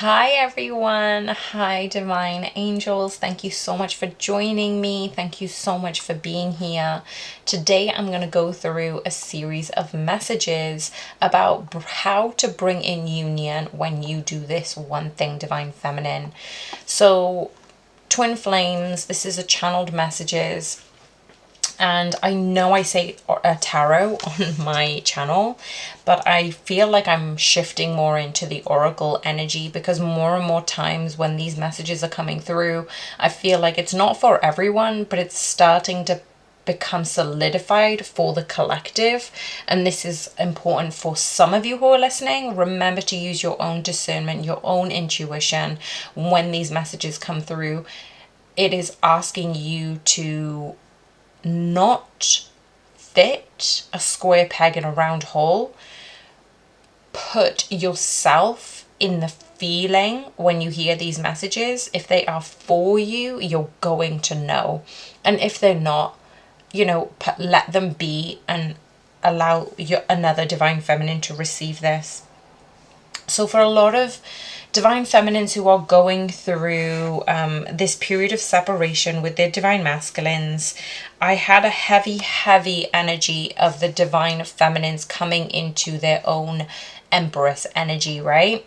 Hi everyone. Hi divine angels. Thank you so much for joining me. Thank you so much for being here. Today I'm going to go through a series of messages about how to bring in union when you do this one thing, divine feminine. So twin flames, this is a channeled messages. And I know I say a tarot on my channel, but I feel like I'm shifting more into the oracle energy because more and more times when these messages are coming through, I feel like it's not for everyone, but it's starting to become solidified for the collective. And this is important for some of you who are listening. Remember to use your own discernment, your own intuition when these messages come through. It is asking you to not fit a square peg in a round hole. Put yourself in the feeling when you hear these messages. If they are for you, you're going to know. And if they're not, let them be and allow another divine feminine to receive this. So for a lot of divine feminines who are going through this period of separation with their divine masculines, I had a heavy energy of the divine feminines coming into their own empress energy, right?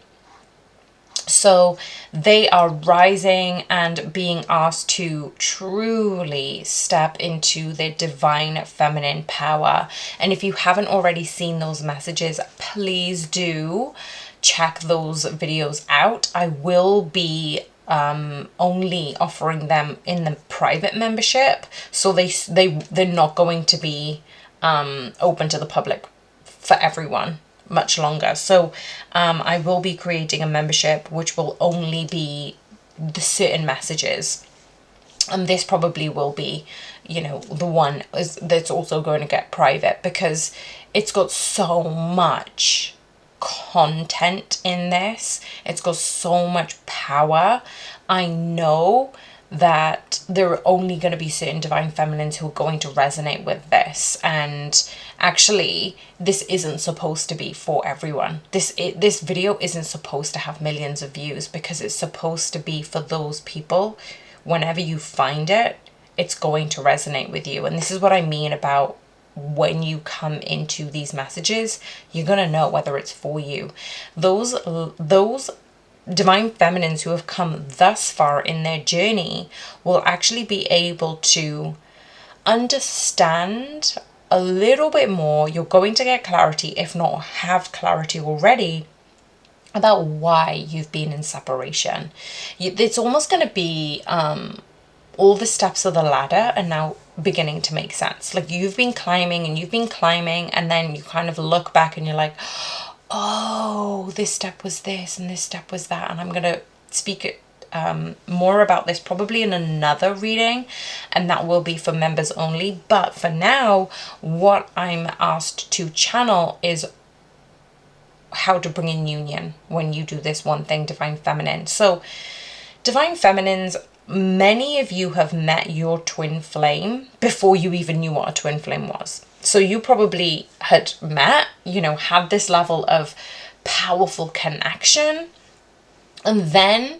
So they are rising and being asked to truly step into their divine feminine power. And if you haven't already seen those messages, please do check those videos out. I will be only offering them in the private membership, so they're not going to be open to the public for everyone much longer. So I will be creating a membership which will only be the certain messages, and this probably will be, the one that's also going to get private because it's got so much content in this. It's got so much power. I know that there are only going to be certain divine feminines who are going to resonate with this, and actually this isn't supposed to be for everyone. This video isn't supposed to have millions of views because it's supposed to be for those people. Whenever you find it, it's going to resonate with you. And this is what I mean about when you come into these messages, you're going to know whether it's for you. Those divine feminines who have come thus far in their journey will actually be able to understand a little bit more. You're going to get clarity, if not have clarity already, about why you've been in separation. It's almost going to be all the steps of the ladder are now beginning to make sense. Like you've been climbing and then you kind of look back and you're like, oh, this step was this and this step was that. And I'm going to speak more about this probably in another reading, and that will be for members only. But for now, what I'm asked to channel is how to bring in union when you do this one thing, divine feminine. So divine feminines, many of you have met your twin flame before you even knew what a twin flame was. So you probably had met, had this level of powerful connection, and then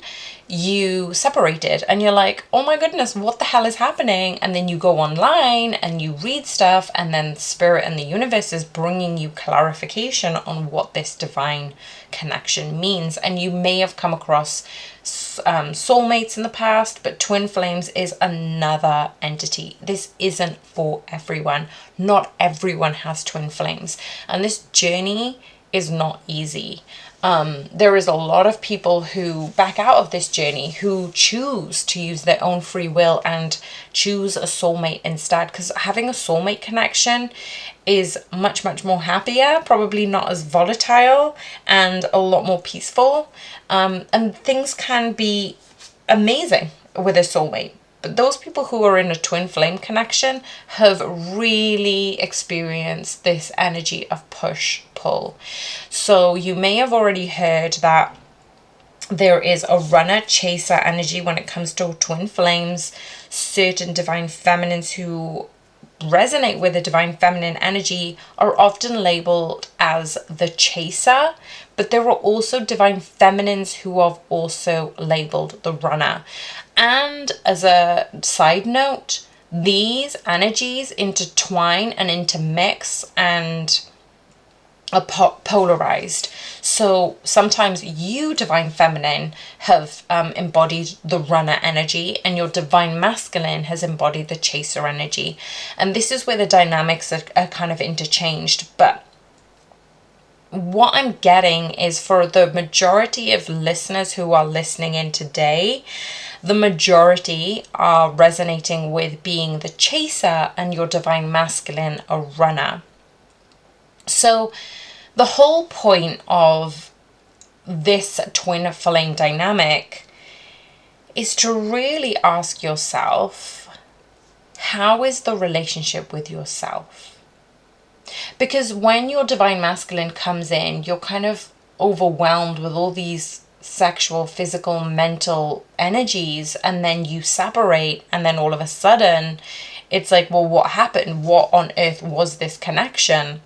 you separated and you're like, oh my goodness, what the hell is happening? And then you go online and you read stuff, and then spirit and the universe is bringing you clarification on what this divine connection means. And you may have come across soulmates in the past, but twin flames is another entity. This isn't for everyone. Not everyone has twin flames, and this journey is not easy. There is a lot of people who back out of this journey, who choose to use their own free will and choose a soulmate instead, because having a soulmate connection is much more happier, probably not as volatile, and a lot more peaceful, and things can be amazing with a soulmate. But those people who are in a twin flame connection have really experienced this energy of push pull. So you may have already heard that there is a runner chaser energy when it comes to twin flames. Certain divine feminines who resonate with the divine feminine energy are often labeled as the chaser, but there are also divine feminines who are also labeled the runner. And as a side note, these energies intertwine and intermix and are polarized. So sometimes you, divine feminine, have embodied the runner energy, and your divine masculine has embodied the chaser energy. And this is where the dynamics are kind of interchanged. But what I'm getting is, for the majority of listeners who are listening in today, the majority are resonating with being the chaser and your divine masculine a runner. So the whole point of this twin flame dynamic is to really ask yourself, how is the relationship with yourself? Because when your divine masculine comes in, you're kind of overwhelmed with all these sexual, physical, mental energies, and then you separate, and then all of a sudden it's like, well, what happened? What on earth was this connection?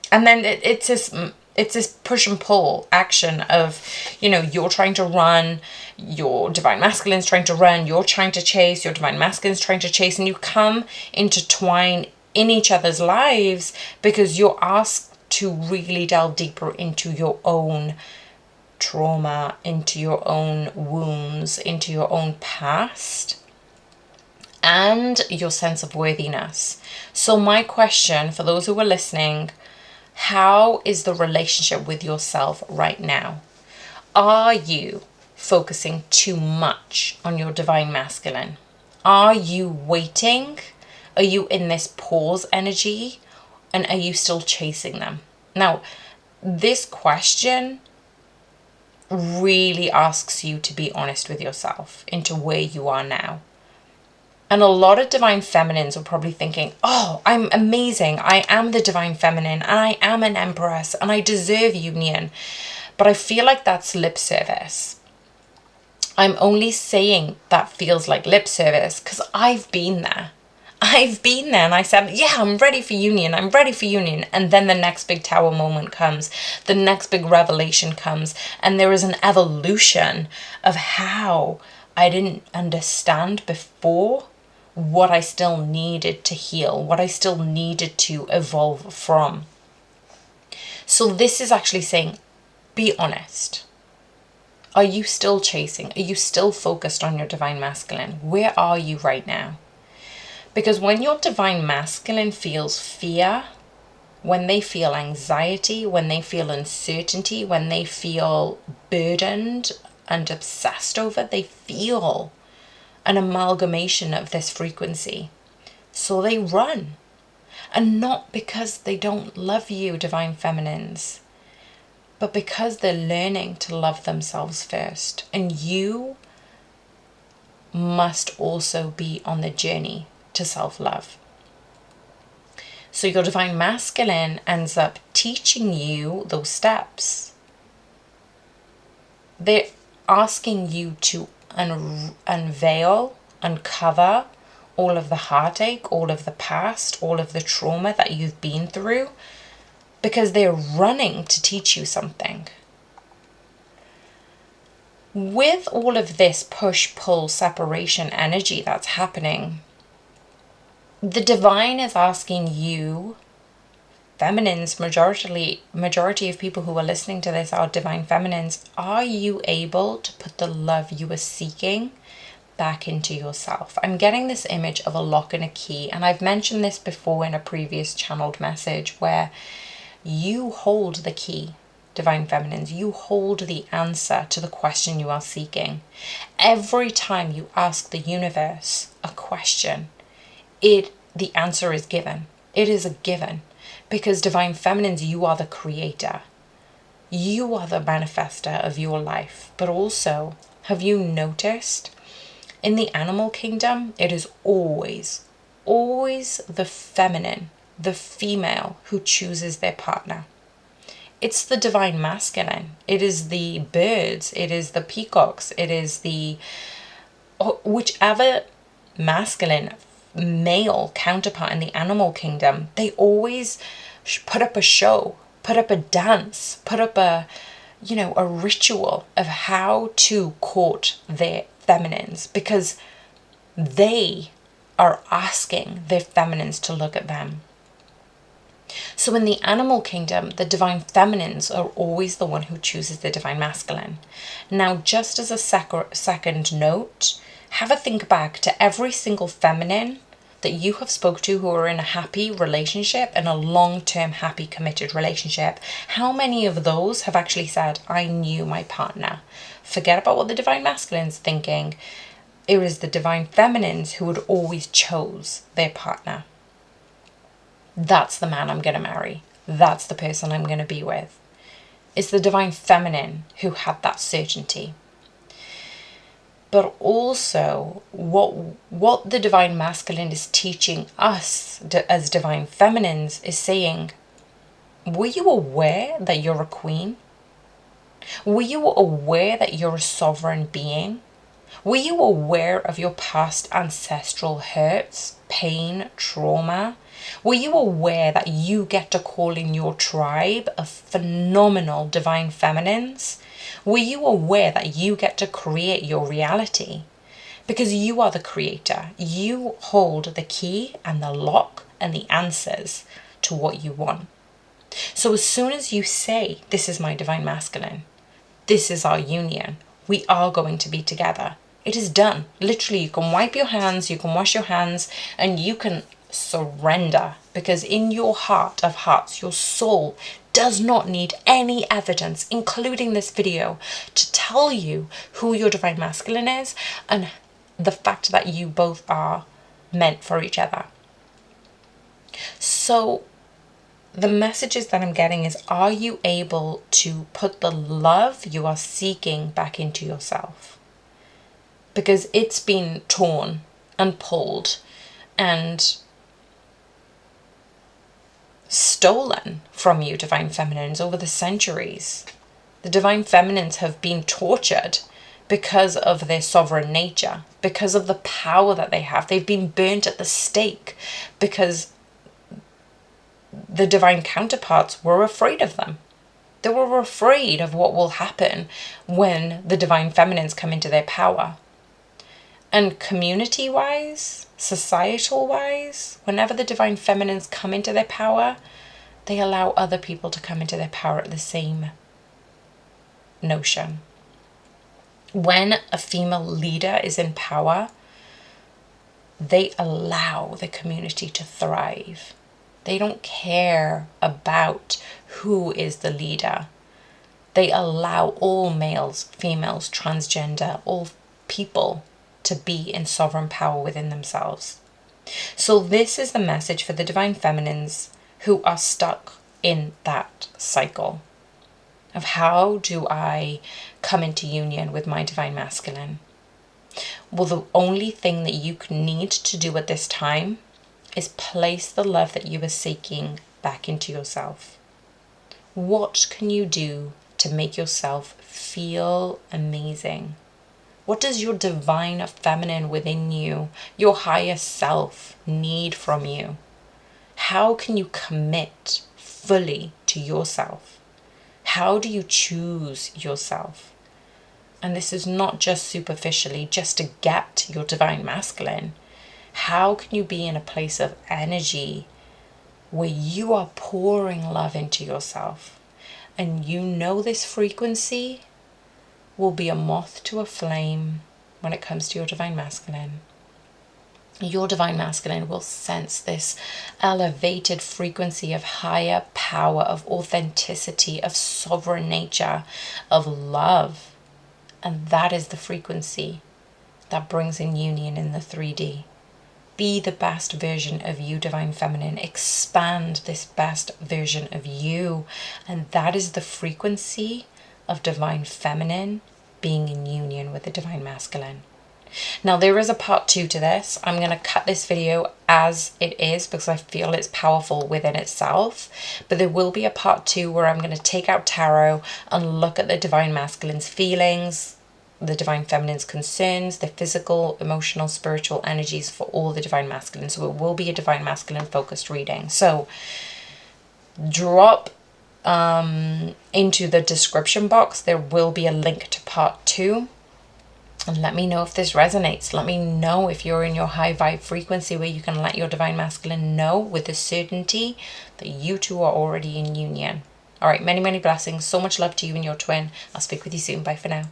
And then it's this push and pull action of, you're trying to run, your divine masculine's trying to run, you're trying to chase, your divine masculine's trying to chase, and you come intertwine in each other's lives because you're asked to really delve deeper into your own trauma, into your own wounds, into your own past, and your sense of worthiness. So my question for those who are listening, how is the relationship with yourself right now? Are you focusing too much on your divine masculine? Are you waiting? Are you in this pause energy? And are you still chasing them? Now, this question really asks you to be honest with yourself into where you are now. And a lot of divine feminines are probably thinking, oh, I'm amazing. I am the divine feminine, and I am an empress, and I deserve union. But I feel like that's lip service. I'm only saying that feels like lip service because I've been there. I've been there, and I said, yeah, I'm ready for union. I'm ready for union. And then the next big tower moment comes. The next big revelation comes. And there is an evolution of how I didn't understand before what I still needed to heal, what I still needed to evolve from. So this is actually saying, be honest. Are you still chasing? Are you still focused on your divine masculine? Where are you right now? Because when your divine masculine feels fear, when they feel anxiety, when they feel uncertainty, when they feel burdened and obsessed over, they feel an amalgamation of this frequency. So they run. And not because they don't love you, divine feminines, but because they're learning to love themselves first. And you must also be on the journey to self-love. So your divine masculine ends up teaching you those steps. They're asking you to unveil, uncover all of the heartache, all of the past, all of the trauma that you've been through, because they're running to teach you something. With all of this push, pull, separation energy that's happening, the divine is asking you, feminines, majority of people who are listening to this are divine feminines, are you able to put the love you are seeking back into yourself? I'm getting this image of a lock and a key, and I've mentioned this before in a previous channeled message, where you hold the key, divine feminines. You hold the answer to the question you are seeking. Every time you ask the universe a question, the answer is given. It is a given. Because divine feminines, you are the creator. You are the manifester of your life. But also, have you noticed, in the animal kingdom, it is always the feminine, the female, who chooses their partner. It's the divine masculine. It is the birds. It is the peacocks. It is the whichever masculine male counterpart in the animal kingdom, they always put up a show, put up a dance, put up a ritual of how to court their feminines, because they are asking their feminines to look at them. So in the animal kingdom, the divine feminines are always the one who chooses the divine masculine. Now, just as a second note, have a think back to every single feminine that you have spoke to who are in a happy relationship, and a long-term happy committed relationship. How many of those have actually said, I knew my partner? Forget about what the divine masculine's thinking. It was the divine feminines who would always chose their partner. That's the man I'm going to marry. That's the person I'm going to be with. It's the divine feminine who had that certainty. But also, what the divine masculine is teaching us as divine feminines is saying, were you aware that you're a queen? Were you aware that you're a sovereign being? Were you aware of your past ancestral hurts, pain, trauma? Were you aware that you get to call in your tribe of phenomenal divine feminines? Were you aware that you get to create your reality? Because you are the creator. You hold the key and the lock and the answers to what you want. So as soon as you say, this is my divine masculine, this is our union, we are going to be together, it is done. Literally, you can wipe your hands, you can wash your hands, and you can surrender, because in your heart of hearts, your soul does not need any evidence, including this video, to tell you who your divine masculine is and the fact that you both are meant for each other. So the messages that I'm getting is, are you able to put the love you are seeking back into yourself? Because it's been torn and pulled and stolen from you, divine feminines, over the centuries. The divine feminines have been tortured because of their sovereign nature, because of the power that they have. They've been burnt at the stake because the divine counterparts were afraid of them. They were afraid of what will happen when the divine feminines come into their power. And community-wise, societal-wise, whenever the divine feminines come into their power, they allow other people to come into their power at the same notion. When a female leader is in power, they allow the community to thrive. They don't care about who is the leader. They allow all males, females, transgender, all people to be in sovereign power within themselves. So this is the message for the divine feminines who are stuck in that cycle of, how do I come into union with my divine masculine? Well, the only thing that you need to do at this time is place the love that you are seeking back into yourself. What can you do to make yourself feel amazing? What does your divine feminine within you, your higher self, need from you? How can you commit fully to yourself? How do you choose yourself? And this is not just superficially, just to get your divine masculine. How can you be in a place of energy where you are pouring love into yourself, and you know this frequency will be a moth to a flame when it comes to your divine masculine? Your divine masculine will sense this elevated frequency of higher power, of authenticity, of sovereign nature, of love. And that is the frequency that brings in union in the 3D. Be the best version of you, divine feminine. Expand this best version of you. And that is the frequency of divine feminine being in union with the divine masculine. Now, there is a part 2 to this. I'm going to cut this video as it is because I feel it's powerful within itself. But there will be a part 2 where I'm going to take out tarot and look at the divine masculine's feelings, the divine feminine's concerns, the physical, emotional, spiritual energies for all the divine masculine. So it will be a divine masculine focused reading. So drop into the description box. There will be a link to part 2. And let me know if this resonates. Let me know if you're in your high vibe frequency where you can let your divine masculine know with the certainty that you two are already in union. All right, many, many blessings. So much love to you and your twin. I'll speak with you soon. Bye for now.